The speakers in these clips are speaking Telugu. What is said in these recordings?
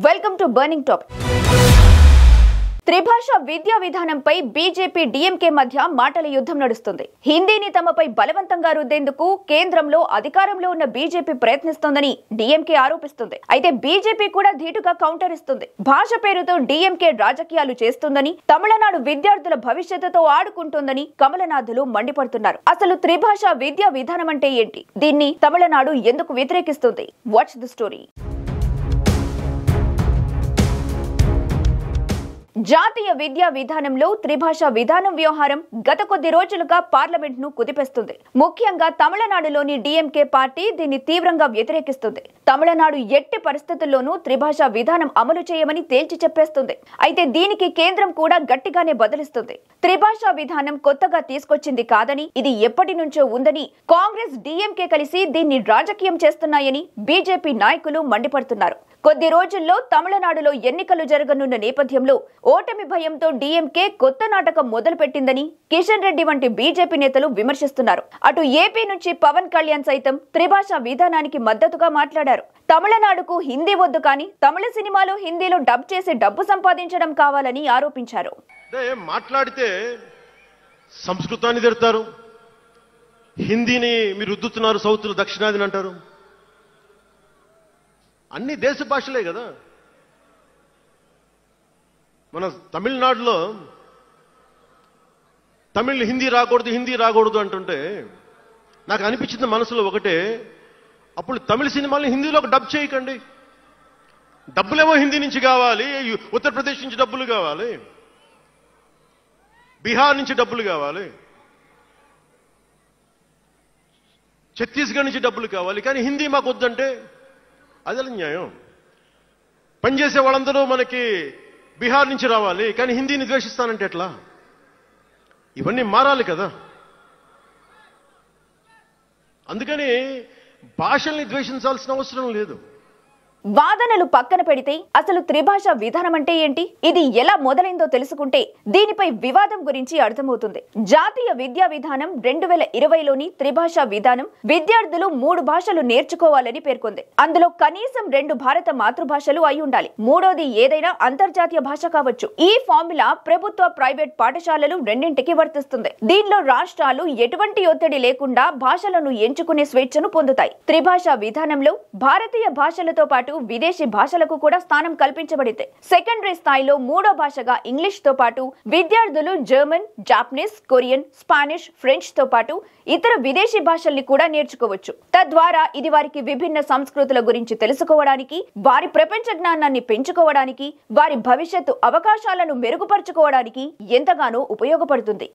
Welcome to burning topic. త్రిభాష విద్యా విధానంపై బీజేపీ డీఎంకే మధ్య మాటల యుద్ధం నడుస్తుంది. హిందీని తమపై బలవంతంగా రుద్దేందుకు కేంద్రంలో అధికారంలో ఉన్న బీజేపీ ప్రయత్నిస్తోందని డీఎంకే ఆరోపిస్తుంది. అయితే బీజేపీ కూడా ధీటుగా కౌంటర్ ఇస్తుంది. భాష పేరుతో డీఎంకే రాజకీయాలు చేస్తుందని, తమిళనాడు విద్యార్థుల భవిష్యత్తుతో ఆడుకుంటోందని కమలనాథులు మండిపడుతున్నారు. అసలు త్రిభాష విద్యా విధానం అంటే ఏంటి? దీన్ని తమిళనాడు ఎందుకు వ్యతిరేకిస్తుంది? Watch the story. జాతీయ విద్యా విధానంలో త్రిభాష విధానం వ్యవహారం గత కొద్ది రోజులుగా పార్లమెంట్ ను కుదిపేస్తుంది. ముఖ్యంగా తమిళనాడులోని డీఎంకే పార్టీ దీన్ని తీవ్రంగా వ్యతిరేకిస్తుంది. తమిళనాడు ఎట్టి పరిస్థితుల్లోనూ త్రిభాష విధానం అమలు చేయమని తేల్చి చెప్పేస్తుంది. అయితే దీనికి కేంద్రం కూడా గట్టిగానే బదులిస్తుంది. త్రిభాష విధానం కొత్తగా తీసుకొచ్చింది కాదని, ఇది ఎప్పటి నుంచో ఉందని కాంగ్రెస్, డీఎంకే కలిసి దీన్ని రాజకీయం చేస్తున్నాయని బీజేపీ నాయకులు మండిపడుతున్నారు. కొద్ది రోజుల్లో తమిళనాడులో ఎన్నికలు జరగనున్న నేపథ్యంలో ఓటమి భయంతో డీఎంకే కొత్త నాటకం మొదలుపెట్టిందని కిషన్ రెడ్డి వంటి బీజేపీ నేతలు విమర్శిస్తున్నారు. అటు ఏపీ నుంచి పవన్ కళ్యాణ్ సైతం త్రిభాష విధానానికి మద్దతుగా మాట్లాడారు. తమిళనాడుకు హిందీ వద్దు, కానీ తమిళ సినిమాలు హిందీలో డబ్ చేసి డబ్బు సంపాదించడం కావాలని ఆరోపించారు. మాట్లాడితే సంస్కృతాన్ని తిడతారు, హిందీని మీరు రుద్దుతున్నారు, సౌత్ దక్షిణాదిని అంటారు. అన్ని దేశ భాషలే కదా. మన తమిళనాడులో తమిళ్ హిందీ రాకూడదు అంటుంటే నాకు అనిపించింది మనసులో ఒకటే, అప్పుడు తమిళ సినిమాల్ని హిందీలోకి డబ్ చేయకండి. డబ్బులేమో హిందీ నుంచి కావాలి, ఉత్తరప్రదేశ్ నుంచి డబ్బులు కావాలి, బీహార్ నుంచి డబ్బులు కావాలి, ఛత్తీస్గఢ్ నుంచి డబ్బులు కావాలి, కానీ హిందీ మాకు వద్దంటే అది న్యాయం. పనిచేసే వాళ్ళందరూ మనకి బీహార్ నుంచి రావాలి, కానీ హిందీని ద్వేషిస్తానంటే ఎట్లా? ఇవన్నీ మారాలి కదా. అందుకని భాషల్ని ద్వేషించాల్సిన అవసరం లేదు. వాదనలు పక్కన పెడితే అసలు త్రిభాష విధానం అంటే ఏంటి, ఇది ఎలా మొదలైందో తెలుసుకుంటే దీనిపై వివాదం గురించి అర్థమవుతుంది. జాతీయ విద్యా విధానం 2020లోని త్రిభాష విధానం విద్యార్థులు 3 భాషలు నేర్చుకోవాలని పేర్కొంది. అందులో కనీసం 2 భారత మాతృభాషలు అయి ఉండాలి. మూడోది ఏదైనా అంతర్జాతీయ భాష కావచ్చు. ఈ ఫార్ములా ప్రభుత్వ, ప్రైవేట్ పాఠశాలలు రెండింటికి వర్తిస్తుంది. దీనిలో రాష్ట్రాలు ఎటువంటి ఒత్తిడి లేకుండా భాషలను ఎంచుకునే స్వేచ్ఛను పొందుతాయి. త్రిభాష విధానంలో భారతీయ భాషలతో పాటు విదేశీ భాషలకు కూడా స్థానం కల్పించబడింది. సెకండరీ స్థాయిలో 3వ భాషగా ఇంగ్లీష్ తో పాటు విద్యార్థులు German, Japanese, Korean, Spanish, French తో పాటు ఇతర విదేశీ భాషల్ని కూడా నేర్చుకోవచ్చు. తద్వారా ఇది వారికి విభిన్న సంస్కృతుల గురించి తెలుసుకోవడానికి, వారి ప్రపంచ జ్ఞానాన్ని పెంచుకోవడానికి, వారి భవిష్యత్తు అవకాశాలను మెరుగుపరుచుకోవడానికి ఎంతగానో ఉపయోగపడుతుంది.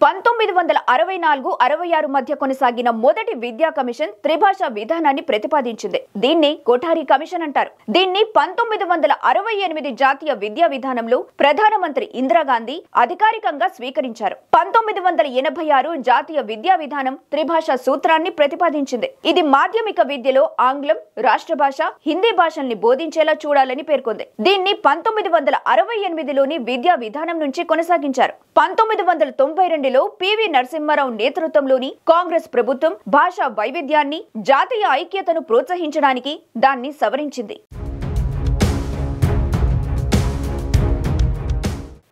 1964-66 మధ్య కొనసాగిన మొదటి విద్యా కమిషన్ త్రిభాష విధానాన్ని ప్రతిపాదించింది. దీన్ని కోఠారి కమిషన్ అంటారు. దీన్ని 1968 జాతీయ విద్యా విధానంలో ప్రధానమంత్రి ఇందిరాగాంధీ అధికారికంగా స్వీకరించారు. 1986 జాతీయ విద్యా విధానం త్రిభాష సూత్రాన్ని ప్రతిపాదించింది. ఇది మాధ్యమిక విద్యలో ఆంగ్లం, రాష్ట్ర భాష, హిందీ భాషల్ని బోధించేలా చూడాలని పేర్కొంది. దీన్ని 1968లోని విద్యా విధానం నుంచి కొనసాగించారు. 1992లో పివి నరసింహారావు నేతృత్వంలోని కాంగ్రెస్ ప్రభుత్వం భాషా వైవిధ్యాన్ని, జాతీయ ఐక్యతను ప్రోత్సహించడానికి దాన్ని సవరించింది.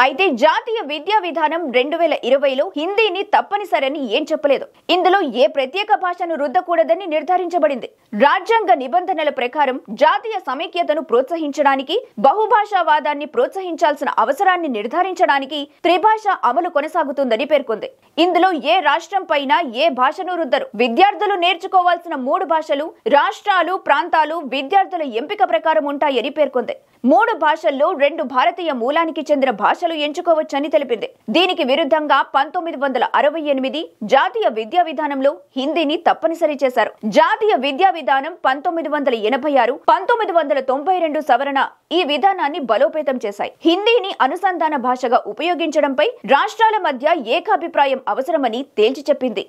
అయితే జాతీయ విద్యా విధానం 2020లో హిందీని తప్పనిసరని ఏం చెప్పలేదు. ఇందులో ఏ ప్రత్యేక భాషను రుద్దకూడదని నిర్ధారించబడింది. రాజ్యాంగ నిబంధనల ప్రకారం జాతీయ సమైక్యతను ప్రోత్సహించడానికి, బహుభాషావాదాన్ని ప్రోత్సహించాల్సిన అవసరాన్ని నిర్ధారించడానికి త్రిభాష అమలు కొనసాగుతుందని పేర్కొంది. ఇందులో ఏ రాష్ట్రం పైన ఏ భాషను రుద్దరు. విద్యార్థులు నేర్చుకోవాల్సిన 3 భాషలు రాష్ట్రాలు, ప్రాంతాలు విద్యార్థుల ఎంపిక ప్రకారం ఉంటాయని పేర్కొంది. 3 భాషల్లో 2 భారతీయ మూలానికి చెందిన భాషలు ఎంచుకోవచ్చని తెలిపింది. దీనికి విరుద్ధంగా 1968 జాతీయ విద్యా విధానంలో హిందీని తప్పనిసరి చేశారు. జాతీయ విద్యా విధానం 1986, 1992 సవరణ ఈ విధానాన్ని బలోపేతం చేశాయి. హిందీని అనుసంధాన భాషగా ఉపయోగించడంపై రాష్ట్రాల మధ్య ఏకాభిప్రాయం అవసరమని తేల్చి చెప్పింది.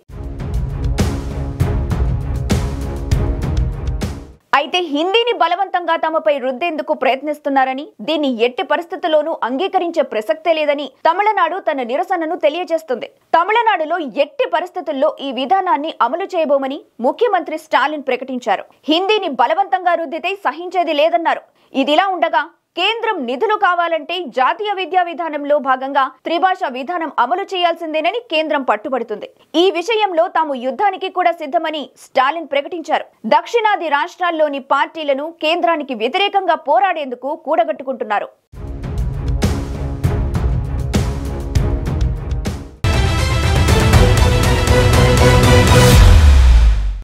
అయితే హిందీని బలవంతంగా తమపై రుద్దేందుకు ప్రయత్నిస్తున్నారని, దీన్ని ఎట్టి పరిస్థితుల్లోనూ అంగీకరించే ప్రసక్తే లేదని తమిళనాడు తన నిరసనను తెలియజేస్తుంది. తమిళనాడులో ఎట్టి పరిస్థితుల్లో ఈ విధానాన్ని అమలు చేయబోమని ముఖ్యమంత్రి స్టాలిన్ ప్రకటించారు. హిందీని బలవంతంగా రుద్దితే సహించేది లేదన్నారు. ఇదిలా ఉండగా కేంద్రం నిధులు కావాలంటే జాతీయ విద్యా విధానంలో భాగంగా త్రిభాషా విధానం అమలు చేయాల్సిందేనని కేంద్రం పట్టుబడుతుంది. ఈ విషయంలో తాము యుద్ధానికి కూడా సిద్ధమని స్టాలిన్ ప్రకటించారు. దక్షిణాది రాష్ట్రాల్లోని పార్టీలను కేంద్రానికి వ్యతిరేకంగా పోరాడేందుకు కూడగట్టుకుంటున్నారు.